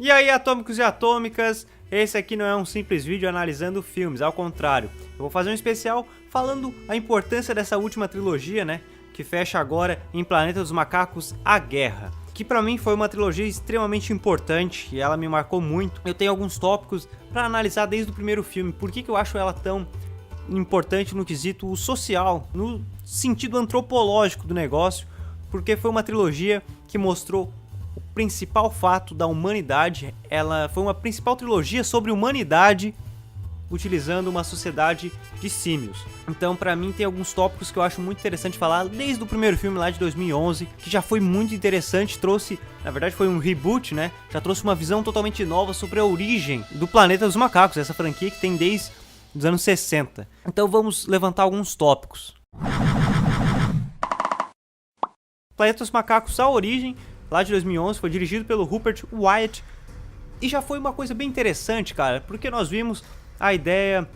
E aí, atômicos e atômicas, esse aqui não é um simples vídeo analisando filmes, ao contrário. Eu vou fazer um especial falando a importância dessa última trilogia, né? Que fecha agora em Planeta dos Macacos, A Guerra. Que pra mim foi uma trilogia extremamente importante e ela me marcou muito. Eu tenho alguns tópicos pra analisar desde o primeiro filme. Por que eu acho ela tão importante no quesito social, no sentido antropológico do negócio? Porque foi uma trilogia que mostrou o principal fato da humanidade. Ela foi uma principal trilogia sobre humanidade utilizando uma sociedade de símios. Então, pra mim, tem alguns tópicos que eu acho muito interessante falar desde o primeiro filme lá de 2011, que já foi muito interessante, trouxe, na verdade foi um reboot, né? Já trouxe uma visão totalmente nova sobre a origem do Planeta dos Macacos, essa franquia que tem desde os anos 60. Então, vamos levantar alguns tópicos. Planeta dos Macacos, a origem, lá de 2011, foi dirigido pelo Rupert Wyatt, e já foi uma coisa bem interessante, cara, porque nós vimos a ideia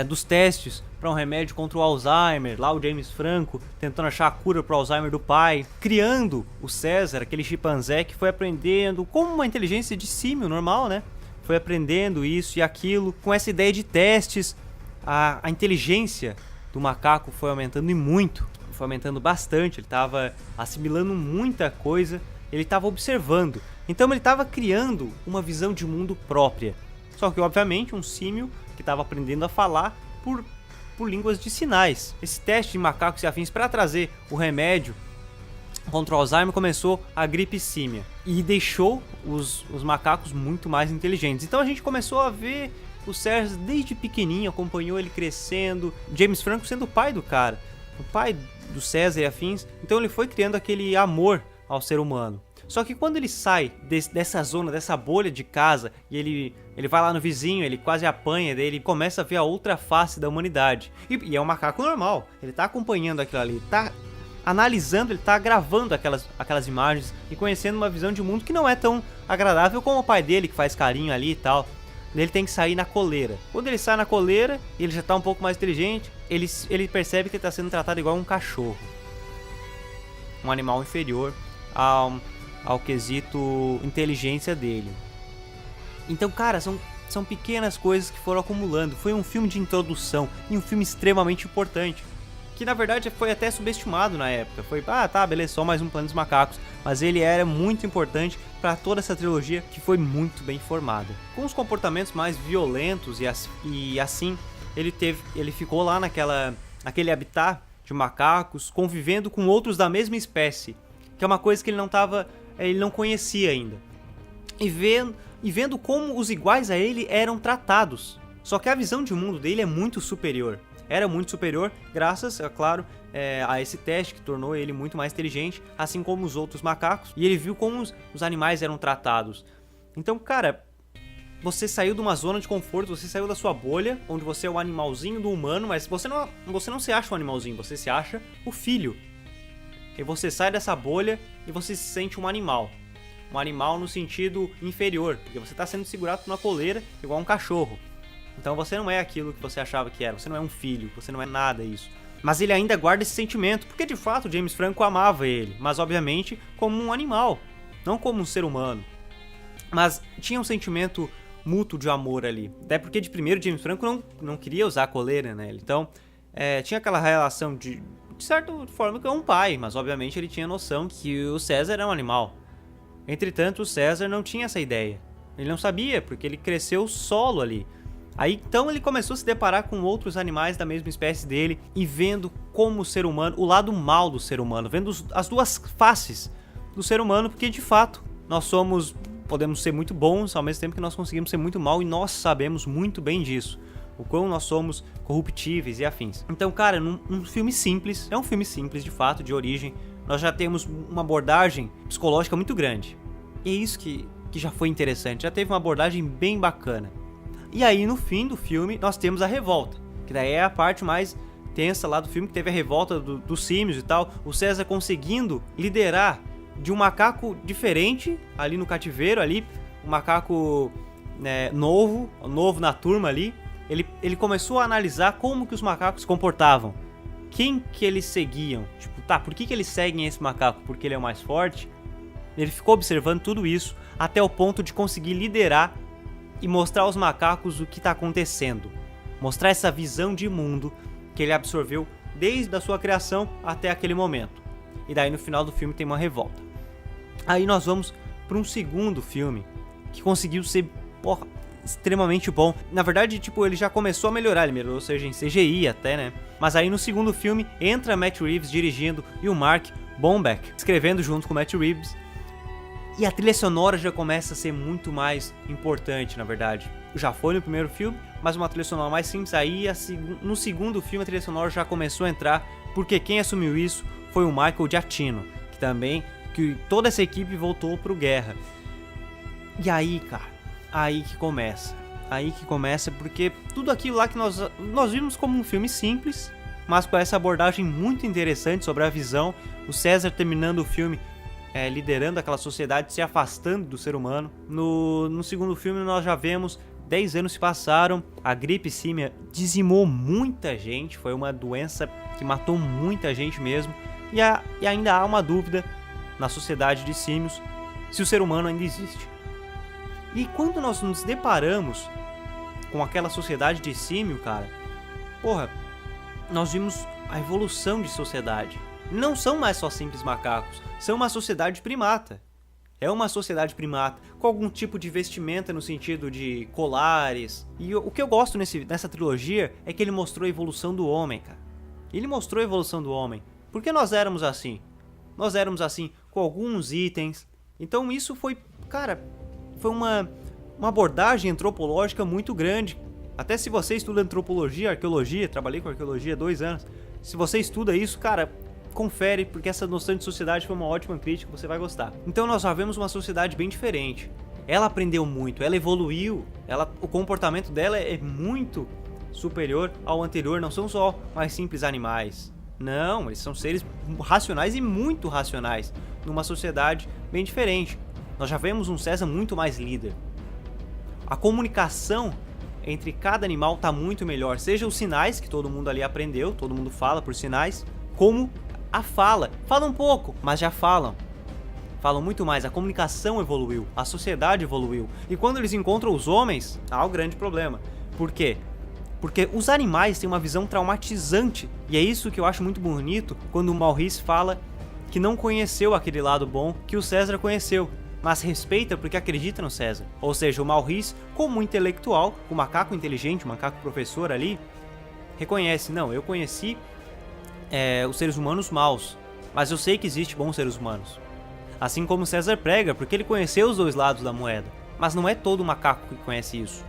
dos testes para um remédio contra o Alzheimer, lá o James Franco tentando achar a cura para o Alzheimer do pai, criando o César, aquele chimpanzé que foi aprendendo como uma inteligência de símio normal, né? Foi aprendendo isso e aquilo, com essa ideia de testes, a inteligência do macaco foi aumentando e muito, foi aumentando bastante, ele estava assimilando muita coisa, ele estava observando, então ele estava criando uma visão de mundo própria. Só que, obviamente, um símio que estava aprendendo a falar por línguas de sinais. Esse teste de macacos e afins para trazer o remédio contra o Alzheimer começou a gripe símia e deixou os macacos muito mais inteligentes. Então a gente começou a ver o Sérgio desde pequenininho, acompanhou ele crescendo, James Franco sendo o pai do cara, o pai do César e afins. Então ele foi criando aquele amor ao ser humano. Só que quando ele sai dessa zona, dessa bolha de casa, e ele vai lá no vizinho, ele quase apanha dele, e começa a ver a outra face da humanidade. E é um macaco normal, ele tá acompanhando aquilo ali, tá analisando, ele tá gravando aquelas imagens e conhecendo uma visão de mundo que não é tão agradável como o pai dele, que faz carinho ali e tal. Ele tem que sair na coleira. Quando ele sai na coleira, ele já tá um pouco mais inteligente, ele percebe que ele tá sendo tratado igual um cachorro. Um animal inferior ao quesito inteligência dele. Então, cara, são pequenas coisas que foram acumulando. Foi um filme de introdução e um filme extremamente importante, que na verdade foi até subestimado na época. Foi, tá, beleza, só mais um Planeta dos Macacos, mas ele era muito importante para toda essa trilogia que foi muito bem formada. Com os comportamentos mais violentos e assim, ele ficou lá naquele habitat de macacos, convivendo com outros da mesma espécie, que é uma coisa que ele não conhecia ainda. E vendo como os iguais a ele eram tratados. Só que a visão de mundo dele é muito superior. Era muito superior, graças, é claro, a esse teste que tornou ele muito mais inteligente, assim como os outros macacos. E ele viu como os animais eram tratados. Então, cara, você saiu de uma zona de conforto, você saiu da sua bolha, onde você é o animalzinho do humano, mas você não se acha um animalzinho, você se acha o filho. E você sai dessa bolha e você se sente um animal. Um animal no sentido inferior, porque você está sendo segurado por uma coleira igual um cachorro. Então você não é aquilo que você achava que era, você não é um filho, você não é nada isso. Mas ele ainda guarda esse sentimento, porque de fato James Franco amava ele, mas obviamente como um animal, não como um ser humano. Mas tinha um sentimento mútuo de amor ali, até porque de primeiro James Franco não queria usar a coleira, né? Então tinha aquela relação de certa forma que é um pai, mas obviamente ele tinha noção que o César era um animal. Entretanto, o César não tinha essa ideia. Ele não sabia, porque ele cresceu solo ali. Aí então ele começou a se deparar com outros animais da mesma espécie dele e vendo como o ser humano, o lado mal do ser humano, vendo as duas faces do ser humano, porque de fato nós podemos ser muito bons ao mesmo tempo que nós conseguimos ser muito mal, e nós sabemos muito bem disso. O quão nós somos corruptíveis e afins. Então, cara, um filme simples, é um filme simples de fato, de origem, nós já temos uma abordagem psicológica muito grande. E é isso que já foi interessante, já teve uma abordagem bem bacana. E aí, no fim do filme, nós temos a revolta, que daí é a parte mais tensa lá do filme, que teve a revolta dos símios e tal, o César conseguindo liderar de um macaco diferente ali no cativeiro, ali, um macaco novo na turma ali. Ele começou a analisar como que os macacos se comportavam, quem que eles seguiam, tipo, tá, por que eles seguem esse macaco? Porque ele é o mais forte? Ele ficou observando tudo isso, até o ponto de conseguir liderar e mostrar aos macacos o que está acontecendo. Mostrar essa visão de mundo que ele absorveu desde a sua criação até aquele momento. E daí no final do filme tem uma revolta. Aí nós vamos para um segundo filme que conseguiu ser extremamente bom. Na verdade, ele já começou a melhorar, ele melhorou, seja em CGI até, né? Mas aí no segundo filme entra Matt Reeves dirigindo e o Mark Bombeck escrevendo junto com Matt Reeves. E a trilha sonora já começa a ser muito mais importante, na verdade. Já foi no primeiro filme, mas uma trilha sonora mais simples. Aí no segundo filme a trilha sonora já começou a entrar, porque quem assumiu isso foi o Michael Giacchino, que toda essa equipe voltou pro Guerra. E aí, cara, aí que começa, porque tudo aquilo lá que nós vimos como um filme simples, mas com essa abordagem muito interessante sobre a visão, o César terminando o filme liderando aquela sociedade, se afastando do ser humano. No segundo filme nós já vemos 10 anos se passaram, a gripe símia dizimou muita gente, foi uma doença que matou muita gente mesmo, e ainda há uma dúvida na sociedade de símios se o ser humano ainda existe. E quando nós nos deparamos com aquela sociedade de símio, cara, nós vimos a evolução de sociedade. Não são mais só simples macacos, são uma sociedade primata. É uma sociedade primata, com algum tipo de vestimenta no sentido de colares. E o que eu gosto nessa trilogia é que ele mostrou a evolução do homem, cara. Ele mostrou a evolução do homem. Porque nós éramos assim. Nós éramos assim com alguns itens. Então isso foi uma abordagem antropológica muito grande. Até se você estuda antropologia, arqueologia, trabalhei com arqueologia há 2 anos. Se você estuda isso, cara, confere, porque essa noção de sociedade foi uma ótima crítica, você vai gostar. Então nós já vemos uma sociedade bem diferente. Ela aprendeu muito, ela evoluiu, o comportamento dela é muito superior ao anterior, não são só mais simples animais. Não, eles são seres racionais e muito racionais, numa sociedade bem diferente. Nós já vemos um César muito mais líder. A comunicação entre cada animal está muito melhor, seja os sinais, que todo mundo ali aprendeu, todo mundo fala por sinais, como a fala. Falam um pouco, mas já falam. Falam muito mais, a comunicação evoluiu, a sociedade evoluiu. E quando eles encontram os homens, há um grande problema. Por quê? Porque os animais têm uma visão traumatizante. E é isso que eu acho muito bonito quando o Maurice fala que não conheceu aquele lado bom que o César conheceu, mas respeita porque acredita no César. Ou seja, o Maurice, como intelectual, o macaco inteligente, o macaco professor ali, reconhece, não, eu conheci os seres humanos maus, mas eu sei que existe bons seres humanos. Assim como César prega, porque ele conheceu os 2 lados da moeda. Mas não é todo macaco que conhece isso.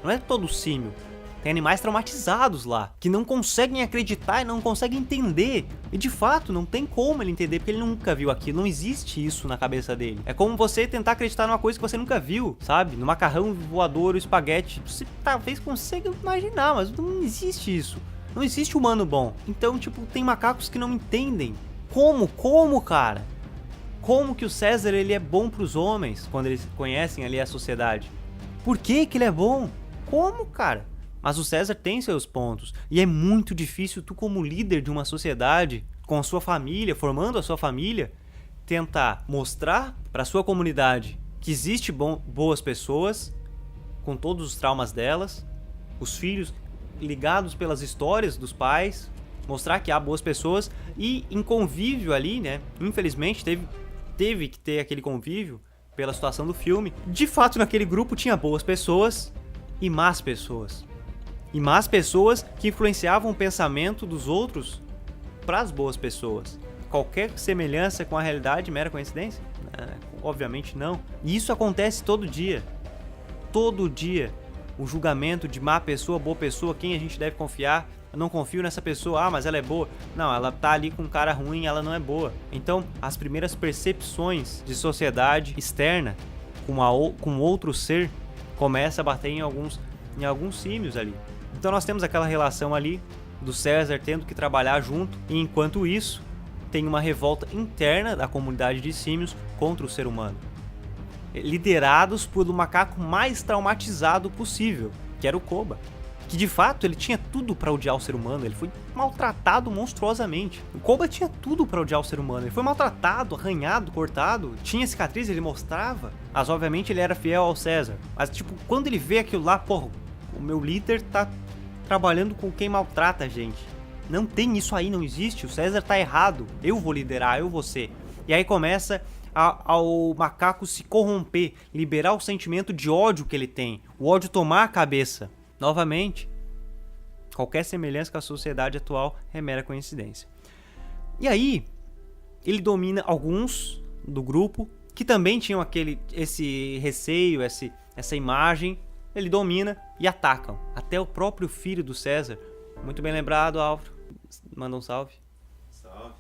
Não é todo símio. Tem animais traumatizados lá, que não conseguem acreditar e não conseguem entender. E de fato, não tem como ele entender, porque ele nunca viu aquilo, não existe isso na cabeça dele. É como você tentar acreditar numa coisa que você nunca viu, sabe? No macarrão voador, o espaguete. Você talvez consiga imaginar, mas não existe isso. Não existe humano bom. Então, tem macacos que não entendem. Como, cara? Como que o César, ele é bom pros homens, quando eles conhecem ali a sociedade? Por que ele é bom? Como, cara? Mas o César tem seus pontos. E é muito difícil tu, como líder de uma sociedade, com a sua família, formando a sua família, tentar mostrar pra sua comunidade que existe boas pessoas, com todos os traumas delas, os filhos ligados pelas histórias dos pais, mostrar que há boas pessoas e em convívio ali, né? Infelizmente teve que ter aquele convívio pela situação do filme. De fato, naquele grupo tinha boas pessoas e más pessoas. E más pessoas que influenciavam o pensamento dos outros para as boas pessoas. Qualquer semelhança com a realidade, mera coincidência? Obviamente não. E isso acontece todo dia. Todo dia. O julgamento de má pessoa, boa pessoa, quem a gente deve confiar. Eu não confio nessa pessoa, mas ela é boa. Não, ela tá ali com um cara ruim, ela não é boa. Então, as primeiras percepções de sociedade externa com outro ser começa a bater em alguns símios ali. Então nós temos aquela relação ali do César tendo que trabalhar junto, e enquanto isso, tem uma revolta interna da comunidade de símios contra o ser humano. Liderados por um macaco mais traumatizado possível, que era o Koba, que de fato ele tinha tudo pra odiar o ser humano, ele foi maltratado monstruosamente. O Koba tinha tudo pra odiar o ser humano, ele foi maltratado, arranhado, cortado, tinha cicatriz, ele mostrava, mas obviamente ele era fiel ao César. Mas tipo, quando ele vê aquilo lá, porra, o meu líder tá trabalhando com quem maltrata a gente. Não tem isso aí, não existe, o César tá errado, eu vou liderar, eu vou ser. E aí começa ao macaco se corromper, liberar o sentimento de ódio que ele tem, o ódio tomar a cabeça. Novamente, qualquer semelhança com a sociedade atual é mera coincidência. E aí, ele domina alguns do grupo que também tinham esse receio, essa imagem, ele domina e atacam. Até o próprio filho do César. Muito bem lembrado, Álvaro. Manda um salve. Salve.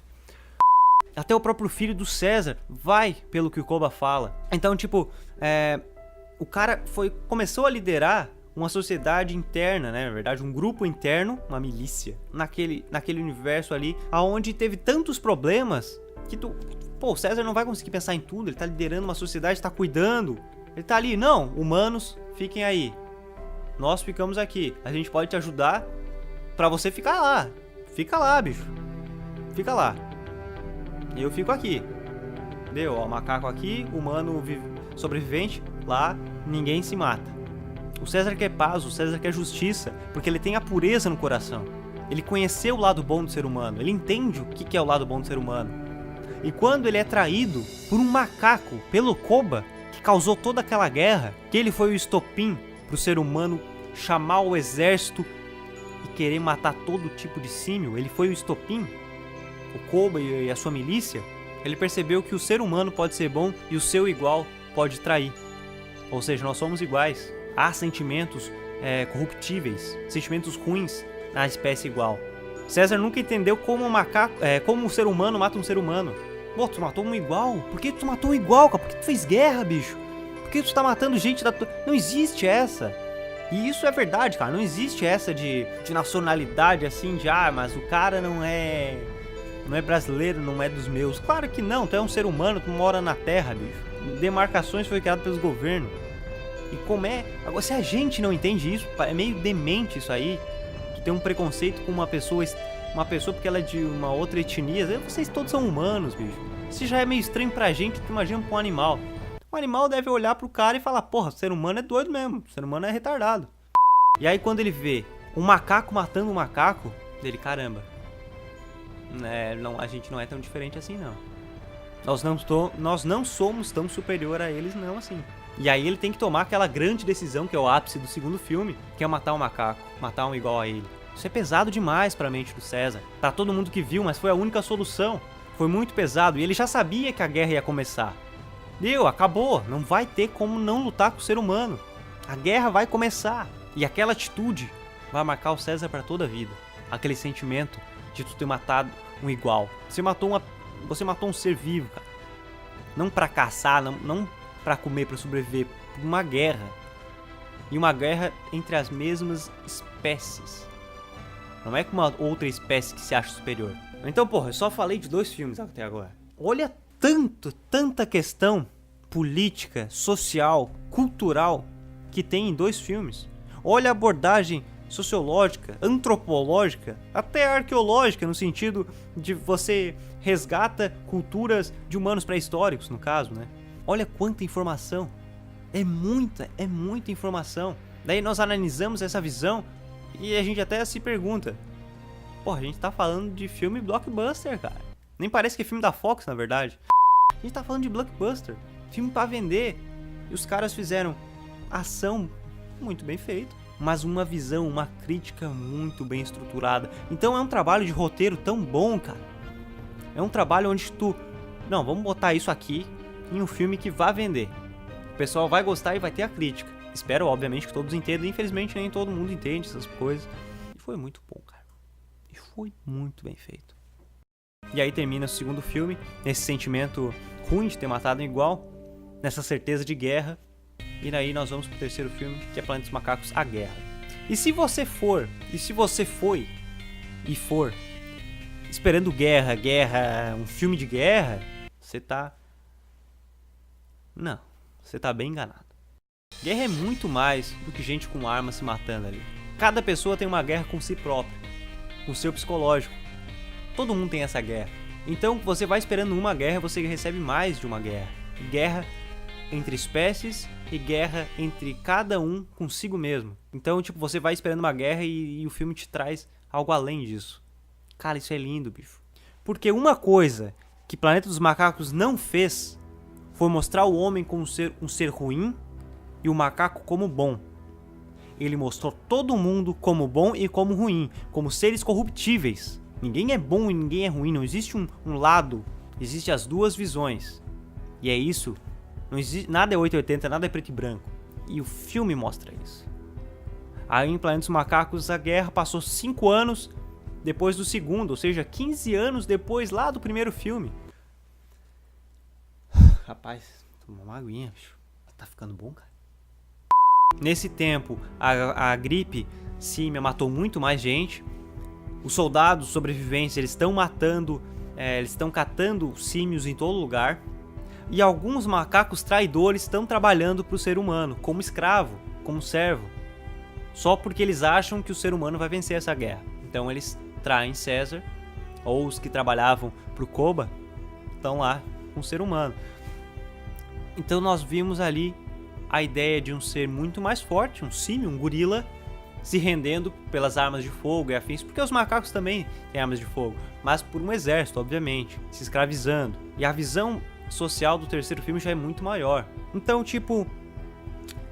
Até o próprio filho do César vai pelo que o Koba fala. Então, tipo, o cara começou a liderar uma sociedade interna, né? Na verdade, um grupo interno, uma milícia, naquele universo ali, aonde teve tantos problemas que o César não vai conseguir pensar em tudo, ele tá liderando uma sociedade, tá cuidando, ele tá ali, não, humanos, fiquem aí, nós ficamos aqui, a gente pode te ajudar pra você ficar lá, fica lá, bicho, fica lá, eu fico aqui, deu, ó, macaco aqui, humano sobrevivente, lá, ninguém se mata. O César quer paz, o César quer justiça, porque ele tem a pureza no coração. Ele conheceu o lado bom do ser humano, ele entende o que é o lado bom do ser humano. E quando ele é traído por um macaco, pelo Koba, que causou toda aquela guerra, que ele foi o estopim para o ser humano chamar o exército e querer matar todo tipo de símio, ele foi o estopim, o Koba e a sua milícia, ele percebeu que o ser humano pode ser bom e o seu igual pode trair. Ou seja, nós somos iguais. Há sentimentos corruptíveis, sentimentos ruins na espécie igual. César nunca entendeu como como um ser humano mata um ser humano. Pô, tu matou um igual? Por que tu matou um igual, cara? Por que tu fez guerra, bicho? Por que tu tá matando gente da tua... Não existe essa. E isso é verdade, cara. Não existe essa de nacionalidade, assim, mas o cara não é brasileiro, não é dos meus. Claro que não, tu é um ser humano, tu mora na terra, bicho. Demarcações foi criadas pelos governos. E como é... Agora, se a gente não entende isso, é meio demente isso aí. Tu tem um preconceito com uma pessoa porque ela é de uma outra etnia. Vocês todos são humanos, bicho. Isso já é meio estranho pra gente, tu imagina pra um animal. O animal deve olhar pro cara e falar, porra, o ser humano é doido mesmo. O ser humano é retardado. E aí quando ele vê um macaco matando um macaco, ele, caramba. A gente não é tão diferente assim, não. Nós não somos tão superior a eles, não, assim. E aí ele tem que tomar aquela grande decisão, que é o ápice do segundo filme, que é matar um macaco, matar um igual a ele. Isso é pesado demais pra mente do César. Pra todo mundo que viu, mas foi a única solução. Foi muito pesado, e ele já sabia que a guerra ia começar. Acabou, não vai ter como não lutar com o ser humano. A guerra vai começar. E aquela atitude vai marcar o César pra toda a vida. Aquele sentimento de tu ter matado um igual. Você matou um ser vivo, cara. Não pra caçar, não pra comer, pra sobreviver, por uma guerra. E uma guerra entre as mesmas espécies. Não é com uma outra espécie que se acha superior. Então, porra, eu só falei de 2 filmes até agora. Olha tanta questão política, social, cultural que tem em 2 filmes. Olha a abordagem sociológica, antropológica, até arqueológica, no sentido de você resgata culturas de humanos pré-históricos, no caso, né? Olha quanta informação. É muita informação. Daí nós analisamos essa visão e a gente até se pergunta, porra, a gente tá falando de filme blockbuster, cara. Nem parece que é filme da Fox, na verdade. A gente tá falando de blockbuster, filme pra vender. E os caras fizeram ação muito bem feita, mas uma visão, uma crítica muito bem estruturada. Então é um trabalho de roteiro tão bom, cara. É um trabalho onde não, vamos botar isso aqui em um filme que vai vender. O pessoal vai gostar e vai ter a crítica. Espero, obviamente, que todos entendam. Infelizmente, nem todo mundo entende essas coisas. E foi muito bom, cara. E foi muito bem feito. E aí termina o segundo filme, nesse sentimento ruim de ter matado um igual, nessa certeza de guerra. E daí nós vamos pro terceiro filme, que é Planeta dos Macacos, A Guerra. E se você foi esperando guerra, um filme de guerra, você tá bem enganado. Guerra é muito mais do que gente com arma se matando ali. Cada pessoa tem uma guerra com si própria, com o seu psicológico. Todo mundo tem essa guerra. Então você vai esperando uma guerra, você recebe mais de uma guerra. Guerra entre espécies e guerra entre cada um consigo mesmo. Então, tipo, você vai esperando uma guerra e o filme te traz algo além disso. Cara, isso é lindo, bicho. Porque uma coisa que Planeta dos Macacos não fez foi mostrar o homem como um ser ruim e o macaco como bom. Ele mostrou todo mundo como bom e como ruim, como seres corruptíveis. Ninguém é bom e ninguém é ruim, não existe um lado, existem as duas visões. E é isso, não existe, nada é 880, nada é preto e branco. E o filme mostra isso. Aí em Planeta dos Macacos a guerra passou 5 anos depois do segundo, ou seja, 15 anos depois lá do primeiro filme. Rapaz, toma uma aguinha, bicho. Tá ficando bom, cara. Nesse tempo, a gripe símia matou muito mais gente. Os soldados sobreviventes, eles estão matando, eles estão catando símios em todo lugar. E alguns macacos traidores estão trabalhando para o ser humano, como escravo, como servo. Só porque eles acham que o ser humano vai vencer essa guerra. Então eles traem César, ou os que trabalhavam para o Koba, estão lá com o ser humano. Então nós vimos ali a ideia de um ser muito mais forte, um símio, um gorila, se rendendo pelas armas de fogo e afins, porque os macacos também têm armas de fogo, mas por um exército, obviamente, se escravizando. E a visão social do terceiro filme já é muito maior. Então, tipo,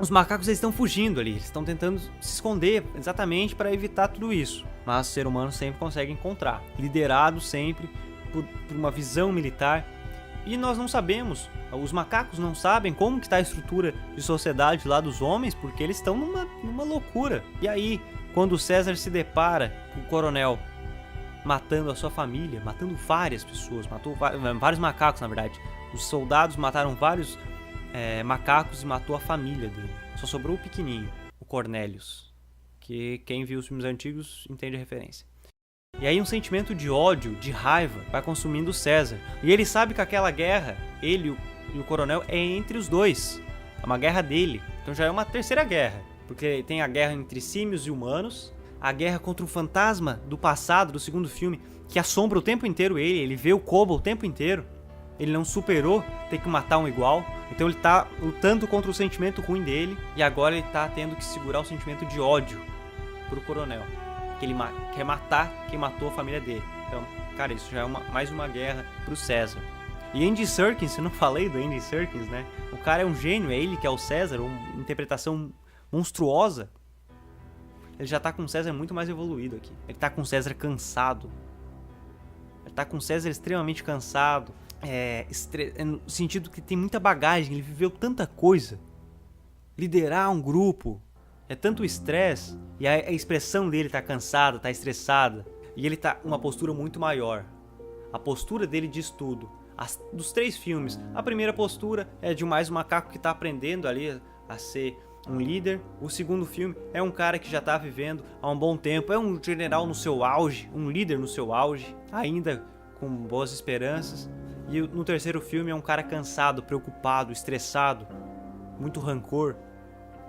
os macacos eles estão fugindo ali, eles estão tentando se esconder exatamente para evitar tudo isso. Mas o ser humano sempre consegue encontrar, liderado sempre por uma visão militar. E nós não sabemos, os macacos não sabem como que está a estrutura de sociedade lá dos homens, porque eles estão numa loucura. E aí, quando o César se depara com o coronel matando a sua família, matando várias pessoas, matou vários macacos na verdade. Os soldados mataram vários macacos e matou a família dele. Só sobrou o pequenininho, o Cornelius, que quem viu os filmes antigos entende a referência. E aí um sentimento de ódio, de raiva, vai consumindo o César. E ele sabe que aquela guerra, ele e o coronel, é entre os dois. É uma guerra dele. Então já é uma terceira guerra. Porque tem a guerra entre símios e humanos, a guerra contra o fantasma do passado, do segundo filme, que assombra o tempo inteiro ele vê o Koba o tempo inteiro. Ele não superou ter que matar um igual. Então ele tá lutando contra o sentimento ruim dele. E agora ele tá tendo que segurar o sentimento de ódio pro coronel. Que ele quer matar quem matou a família dele. Então, cara, isso já é mais uma guerra pro César. E Andy Serkis, eu não falei do Andy Serkis, né? O cara é um gênio, é ele que é o César, uma interpretação monstruosa. Ele já tá com o César muito mais evoluído aqui. Ele tá com o César cansado. Ele tá com o César extremamente cansado. No sentido que tem muita bagagem, ele viveu tanta coisa. Liderar um grupo... É tanto estresse, e a expressão dele tá cansada, tá estressada, e ele tá com uma postura muito maior. A postura dele diz tudo. Dos 3 filmes, a primeira postura é de mais um macaco que tá aprendendo ali a ser um líder. O segundo filme é um cara que já tá vivendo há um bom tempo, é um general no seu auge, um líder no seu auge, ainda com boas esperanças. E no terceiro filme é um cara cansado, preocupado, estressado, muito rancor.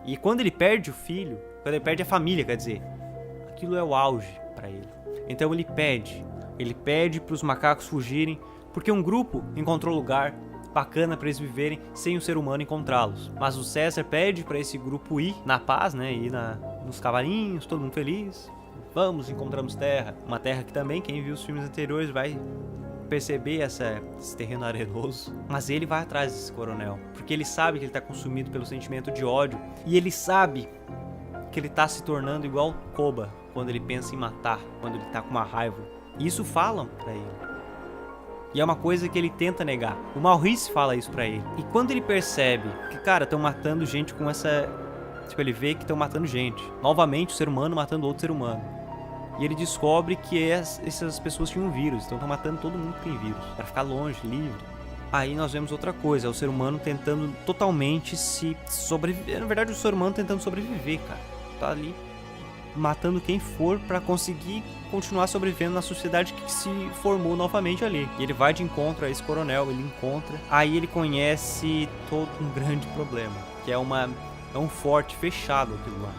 E quando ele perde o filho, quando ele perde a família, quer dizer, aquilo é o auge pra ele. Então ele pede para os macacos fugirem, porque um grupo encontrou lugar bacana para eles viverem sem o ser humano encontrá-los. Mas o César pede para esse grupo ir na paz, né, ir nos cavalinhos, todo mundo feliz. Vamos, encontramos terra. Uma terra que também, quem viu os filmes anteriores vai perceber esse terreno arenoso. Mas ele vai atrás desse coronel, porque ele sabe que ele está consumido pelo sentimento de ódio. E ele sabe que ele está se tornando igual Koba quando ele pensa em matar, quando ele está com uma raiva. E isso falam pra ele. E é uma coisa que ele tenta negar. O Maurice fala isso pra ele. E quando ele percebe que, cara, estão matando gente com essa... Tipo, ele vê que estão matando gente. Novamente, o ser humano matando outro ser humano. E ele descobre que essas pessoas tinham vírus, então estão matando todo mundo que tem vírus, para ficar longe, livre. Aí nós vemos outra coisa, é o ser humano tentando totalmente se sobreviver. Na verdade, o ser humano tentando sobreviver, cara. Tá ali matando quem for para conseguir continuar sobrevivendo na sociedade que se formou novamente ali. E ele vai de encontro a esse coronel, ele encontra. Aí ele conhece todo um grande problema, que é um forte fechado aquilo lá.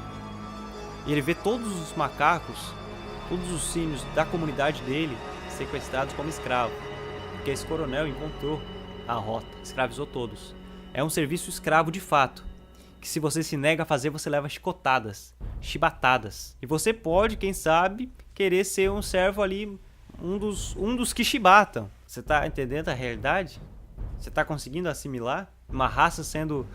E ele vê todos os macacos, todos os símios da comunidade dele sequestrados como escravos. Porque esse coronel encontrou a rota, escravizou todos. É um serviço escravo de fato, que se você se nega a fazer, você leva chicotadas, chibatadas. E você pode, quem sabe, querer ser um servo ali, um dos que chibatam. Você tá entendendo a realidade? Você tá conseguindo assimilar? Uma raça sendo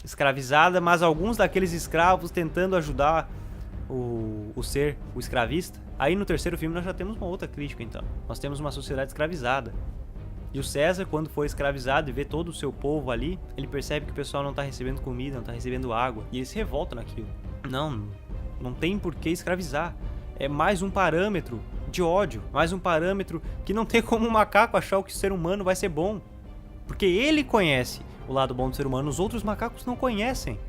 escravizada, mas alguns daqueles escravos tentando ajudar o escravista. Aí no terceiro filme nós já temos uma outra crítica, então. Nós temos uma sociedade escravizada. E o César, quando foi escravizado e vê todo o seu povo ali, ele percebe que o pessoal não tá recebendo comida, não tá recebendo água. E ele se revolta naquilo. Não tem por que escravizar. É mais um parâmetro de ódio. Mais um parâmetro que não tem como um macaco achar que o ser humano vai ser bom. Porque ele conhece o lado bom do ser humano, os outros macacos não conhecem.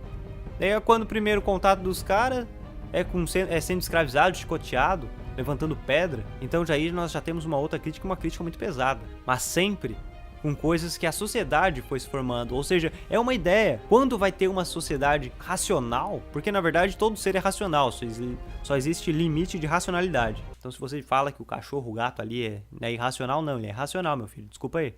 Daí é quando o primeiro contato dos caras é sendo escravizado, chicoteado, levantando pedra. Então aí nós já temos uma outra crítica, uma crítica muito pesada. Mas sempre com coisas que a sociedade foi se formando. Ou seja, é uma ideia. Quando vai ter uma sociedade racional? Porque na verdade todo ser é racional, só existe limite de racionalidade. Então se você fala que o cachorro, o gato ali é irracional, não, ele é racional, meu filho, desculpa aí.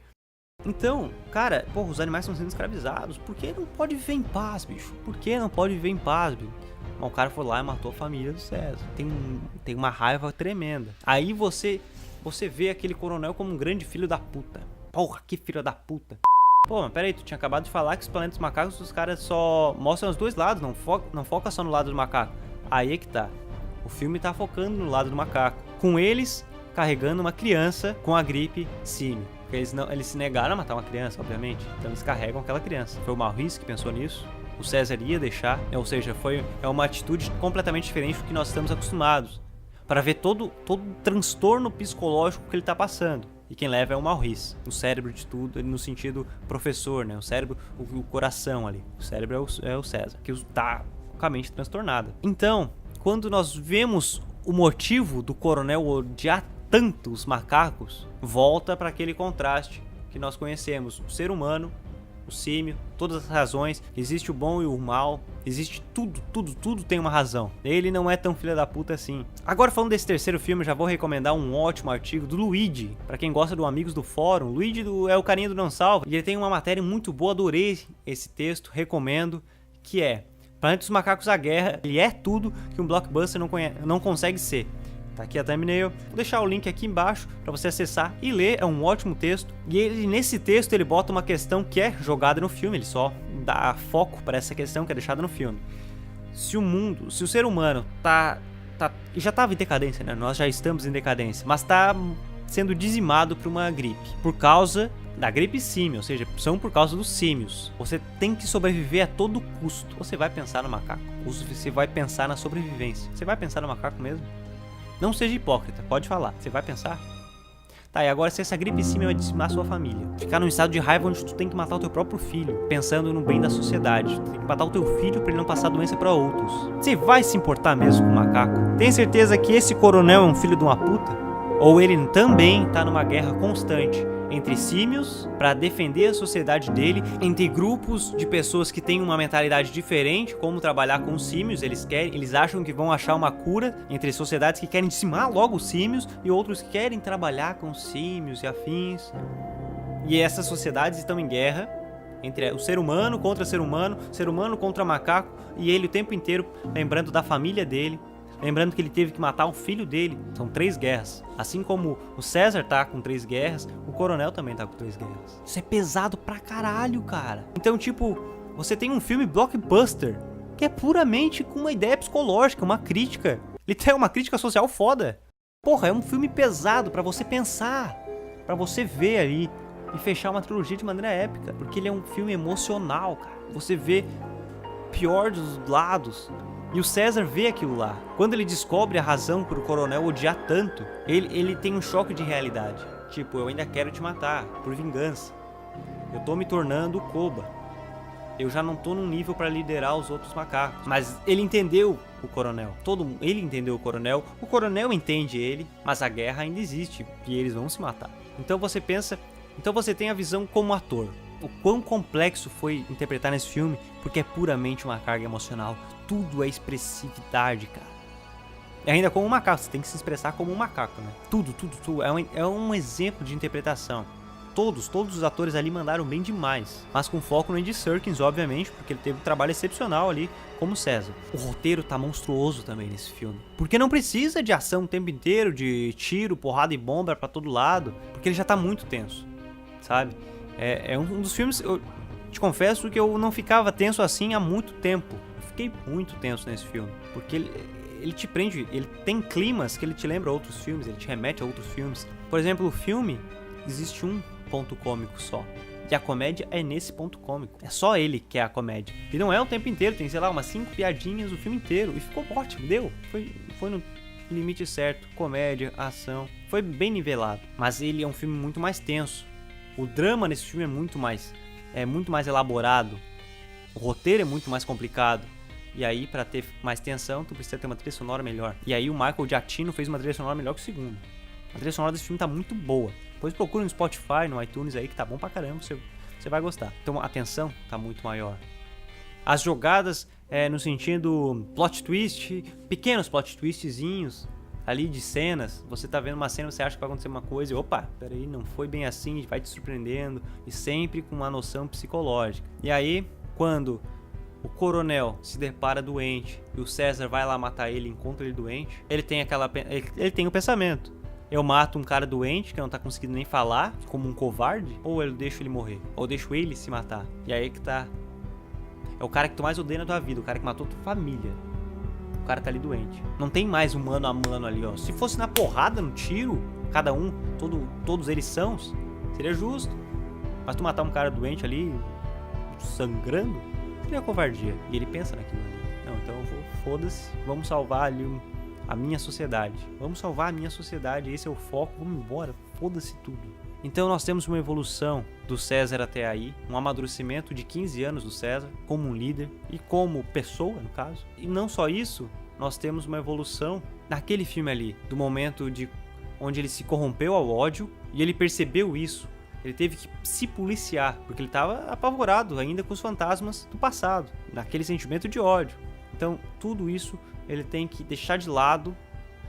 Então, cara, porra, os animais estão sendo escravizados. Por que não pode viver em paz, bicho? Por que não pode viver em paz, bicho? O cara foi lá e matou a família do César. Tem uma raiva tremenda. Aí você vê aquele coronel como um grande filho da puta. Porra, que filho da puta. Pô, mas peraí, tu tinha acabado de falar que os planetas macacos, os caras só mostram os dois lados, não foca só no lado do macaco. Aí é que tá. O filme tá focando no lado do macaco. Com eles carregando uma criança com a gripe símio. Eles se negaram a matar uma criança, obviamente. Então eles carregam aquela criança. Foi o Maurice que pensou nisso. O César ia deixar, ou seja, é uma atitude completamente diferente do que nós estamos acostumados. Para ver todo o transtorno psicológico que ele está passando. E quem leva é o Maurice. O cérebro de tudo, ele no sentido professor, né? O cérebro, o coração ali. O cérebro é o César, que está com a mente transtornada. Então, quando nós vemos o motivo do coronel odiar tanto os macacos, volta para aquele contraste que nós conhecemos. O ser humano, o símio, todas as razões, existe o bom e o mal, existe tudo tem uma razão. Ele não é tão filha da puta assim. Agora falando desse terceiro filme, já vou recomendar um ótimo artigo do Luigi, pra quem gosta do Amigos do Fórum. Luigi é o carinha do Não Salva, e ele tem uma matéria muito boa, adorei esse texto, recomendo, que é Planeta dos Macacos à Guerra, ele é tudo que um blockbuster não consegue ser. Tá aqui a thumbnail, vou deixar o link aqui embaixo para você acessar e ler, é um ótimo texto. E nesse texto ele bota uma questão que é jogada no filme, ele só dá foco para essa questão que é deixada no filme. Se o ser humano já estava em decadência, né? Nós já estamos em decadência, mas está sendo dizimado por uma gripe, por causa da gripe símio, ou seja, são por causa dos símios. Você tem que sobreviver a todo custo. Você vai pensar no macaco, você vai pensar na sobrevivência, você vai pensar no macaco mesmo? Não seja hipócrita, pode falar. Você vai pensar? Tá, e agora se essa gripe símia vai dizimar a sua família? Ficar num estado de raiva onde tu tem que matar o teu próprio filho, pensando no bem da sociedade. Tu tem que matar o teu filho pra ele não passar doença pra outros. Você vai se importar mesmo com o macaco? Tem certeza que esse coronel é um filho de uma puta? Ou ele também tá numa guerra constante entre símios para defender a sociedade dele, entre grupos de pessoas que têm uma mentalidade diferente, como trabalhar com os símios, eles acham que vão achar uma cura entre sociedades que querem dizimar logo os símios e outros que querem trabalhar com os símios e afins. E essas sociedades estão em guerra entre o ser humano contra macaco, e ele o tempo inteiro lembrando da família dele. Lembrando que ele teve que matar o filho dele. São 3 guerras. Assim como o César tá com 3 guerras, o coronel também tá com 3 guerras. Isso é pesado pra caralho, cara. Então, tipo, você tem um filme blockbuster que é puramente com uma ideia psicológica, uma crítica. Ele tem uma crítica social foda. Porra, é um filme pesado pra você pensar, pra você ver ali e fechar uma trilogia de maneira épica. Porque ele é um filme emocional, cara. Você vê o pior dos lados. E o César vê aquilo lá. Quando ele descobre a razão por o coronel odiar tanto, ele tem um choque de realidade. Tipo, eu ainda quero te matar, por vingança. Eu tô me tornando o Koba. Eu já não tô num nível pra liderar os outros macacos. Mas ele entendeu o coronel. Ele entendeu o coronel entende ele, mas a guerra ainda existe e eles vão se matar. Então você pensa, então você tem a visão como ator. o quão complexo foi interpretar nesse filme, porque é puramente uma carga emocional. Tudo é expressividade, cara. E ainda como um macaco, você tem que se expressar como um macaco, né? Tudo. É um exemplo de interpretação. Todos os atores ali mandaram bem demais. Mas com foco no Andy Serkis, obviamente, porque ele teve um trabalho excepcional ali como César. O roteiro tá monstruoso também nesse filme. Porque não precisa de ação o tempo inteiro, de tiro, porrada e bomba pra todo lado. Porque ele já tá muito tenso, sabe? É um dos filmes, eu te confesso que eu não ficava tenso assim há muito tempo. Eu fiquei muito tenso nesse filme. Porque ele te prende, ele tem climas que ele te lembra outros filmes, ele te remete a outros filmes. Por exemplo, o filme, existe um ponto cômico só. E a comédia é nesse ponto cômico. É só ele que é a comédia. E não é o tempo inteiro, tem, sei lá, umas 5 piadinhas o filme inteiro. E ficou ótimo, deu. Foi no limite certo. Comédia, ação. Foi bem nivelado. Mas ele é um filme muito mais tenso. O drama nesse filme é muito mais elaborado. O roteiro é muito mais complicado. E aí, pra ter mais tensão, tu precisa ter uma trilha sonora melhor. E aí o Michael Giacchino fez uma trilha sonora melhor que o segundo. A trilha sonora desse filme tá muito boa. Depois procura no Spotify, no iTunes aí, que tá bom pra caramba, você vai gostar. Então a tensão tá muito maior. As jogadas, no sentido plot twist, pequenos plot twistzinhos ali de cenas. Você tá vendo uma cena, você acha que vai acontecer uma coisa e opa, peraí, não foi bem assim, vai te surpreendendo. E sempre com uma noção psicológica. E aí, quando o coronel se depara doente e o César vai lá matar ele, encontra ele doente, ele tem o pensamento: eu mato um cara doente que não tá conseguindo nem falar, como um covarde, ou eu deixo ele morrer, ou eu deixo ele se matar. E aí que tá. É o cara que tu mais odeia na tua vida, o cara que matou tua família. O cara tá ali doente. Não tem mais um mano a mano ali, ó. Se fosse na porrada, no tiro, cada um, todos eles são, seria justo. Mas tu matar um cara doente ali, sangrando, seria covardia. E ele pensa naquilo ali. Não, então foda-se, vamos salvar ali a minha sociedade. Vamos salvar a minha sociedade, esse é o foco, vamos embora, foda-se tudo. Então nós temos uma evolução do César até aí, um amadurecimento de 15 anos do César, como um líder e como pessoa, no caso. E não só isso, nós temos uma evolução naquele filme ali, do momento onde ele se corrompeu ao ódio e ele percebeu isso. Ele teve que se policiar, porque ele estava apavorado ainda com os fantasmas do passado, naquele sentimento de ódio. Então tudo isso ele tem que deixar de lado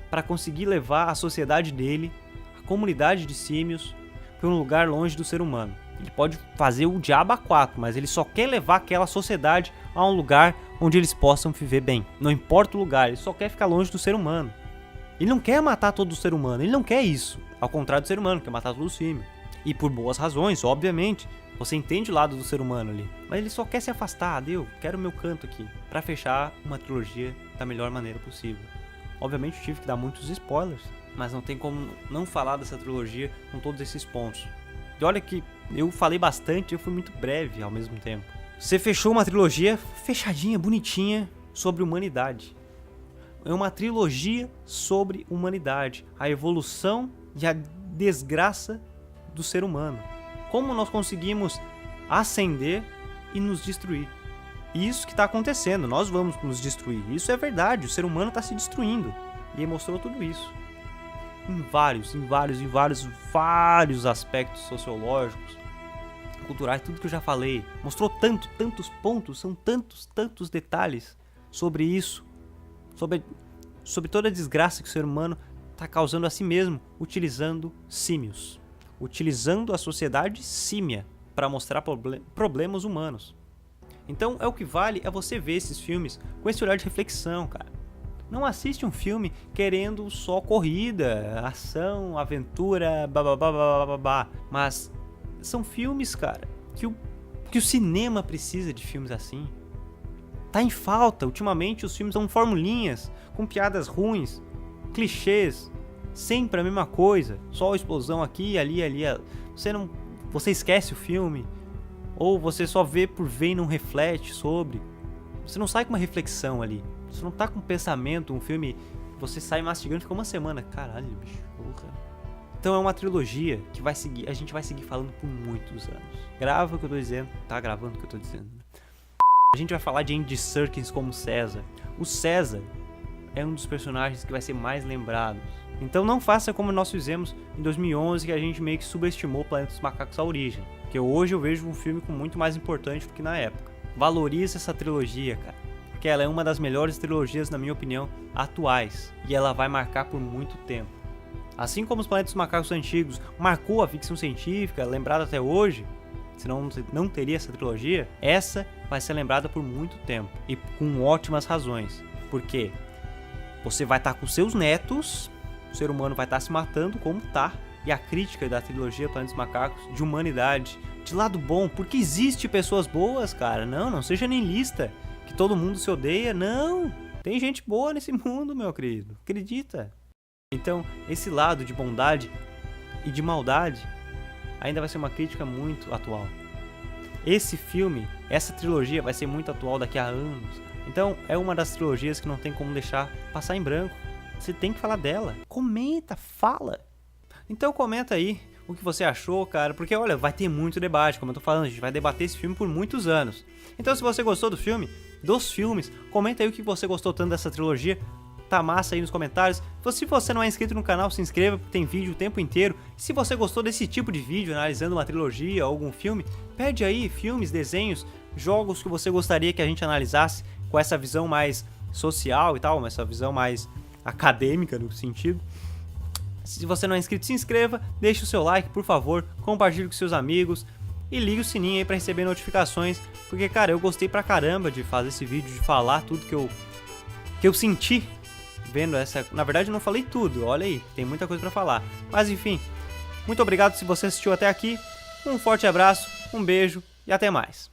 para conseguir levar a sociedade dele, a comunidade de símios, para um lugar longe do ser humano. Ele pode fazer o diabo a quatro, mas ele só quer levar aquela sociedade a um lugar onde eles possam viver bem. Não importa o lugar, ele só quer ficar longe do ser humano. Ele não quer matar todo o ser humano, ele não quer isso. Ao contrário do ser humano, quer matar todo o símio. E por boas razões, obviamente. Você entende o lado do ser humano ali. Mas ele só quer se afastar. Eu quero o meu canto aqui. Pra fechar uma trilogia da melhor maneira possível. Obviamente eu tive que dar muitos spoilers. Mas não tem como não falar dessa trilogia com todos esses pontos. E olha que eu falei bastante, eu fui muito breve ao mesmo tempo. Você fechou uma trilogia fechadinha, bonitinha, sobre humanidade. É uma trilogia sobre humanidade. A evolução e a desgraça do ser humano. Como nós conseguimos ascender e nos destruir. Isso que está acontecendo, nós vamos nos destruir. Isso é verdade, o ser humano está se destruindo. E ele mostrou tudo isso. Em vários aspectos sociológicos, culturais, tudo que eu já falei. Mostrou tantos pontos, são tantos detalhes sobre isso. Sobre toda a desgraça que o ser humano está causando a si mesmo, utilizando símios. Utilizando a sociedade símia para mostrar problemas humanos. Então é o que vale é você ver esses filmes com esse olhar de reflexão, cara. Não assiste um filme querendo só corrida, ação, aventura, babá. Mas são filmes, cara, que o cinema precisa de filmes assim. Tá em falta, ultimamente os filmes são formulinhas, com piadas ruins, clichês. Sempre a mesma coisa, só explosão aqui, ali. Você esquece o filme, ou você só vê por ver e não reflete sobre. Você não sai com uma reflexão ali. Você não tá com um pensamento, um filme, você sai mastigando e fica uma semana. Caralho, bicho, porra. Então é uma trilogia que a gente vai seguir falando por muitos anos. Grava o que eu tô dizendo, tá gravando o que eu tô dizendo. A gente vai falar de Andy Serkis como César. O César, é um dos personagens que vai ser mais lembrado. Então não faça como nós fizemos em 2011, que a gente meio que subestimou Planeta dos Macacos: A Origem. Porque hoje eu vejo um filme com muito mais importante do que na época. Valorize essa trilogia, cara. Porque ela é uma das melhores trilogias, na minha opinião, atuais. E ela vai marcar por muito tempo. Assim como os Planetas dos Macacos antigos marcou a ficção científica, lembrada até hoje, senão não teria essa trilogia, essa vai ser lembrada por muito tempo. E com ótimas razões. Por quê? Você vai estar com seus netos, o ser humano vai estar se matando como tá. E a crítica da trilogia Planetas dos Macacos, de humanidade, de lado bom, porque existe pessoas boas, cara. Não seja niilista, que todo mundo se odeia. Não, tem gente boa nesse mundo, meu querido. Acredita. Então, esse lado de bondade e de maldade ainda vai ser uma crítica muito atual. Esse filme, essa trilogia vai ser muito atual daqui a anos. Então, é uma das trilogias que não tem como deixar passar em branco. Você tem que falar dela. Comenta, fala. Então comenta aí o que você achou, cara, porque olha, vai ter muito debate, como eu tô falando, a gente vai debater esse filme por muitos anos. Então se você gostou do filme, dos filmes, comenta aí o que você gostou tanto dessa trilogia, tá massa aí nos comentários. Se você não é inscrito no canal, se inscreva, porque tem vídeo o tempo inteiro. Se você gostou desse tipo de vídeo, analisando uma trilogia ou algum filme, pede aí filmes, desenhos, jogos que você gostaria que a gente analisasse com essa visão mais social e tal, essa visão mais acadêmica no sentido. Se você não é inscrito, se inscreva, deixe o seu like, por favor, compartilhe com seus amigos e ligue o sininho aí pra receber notificações, porque, cara, eu gostei pra caramba de fazer esse vídeo, de falar tudo que eu senti vendo essa... Na verdade, eu não falei tudo, olha aí, tem muita coisa pra falar. Mas, enfim, muito obrigado se você assistiu até aqui, um forte abraço, um beijo e até mais.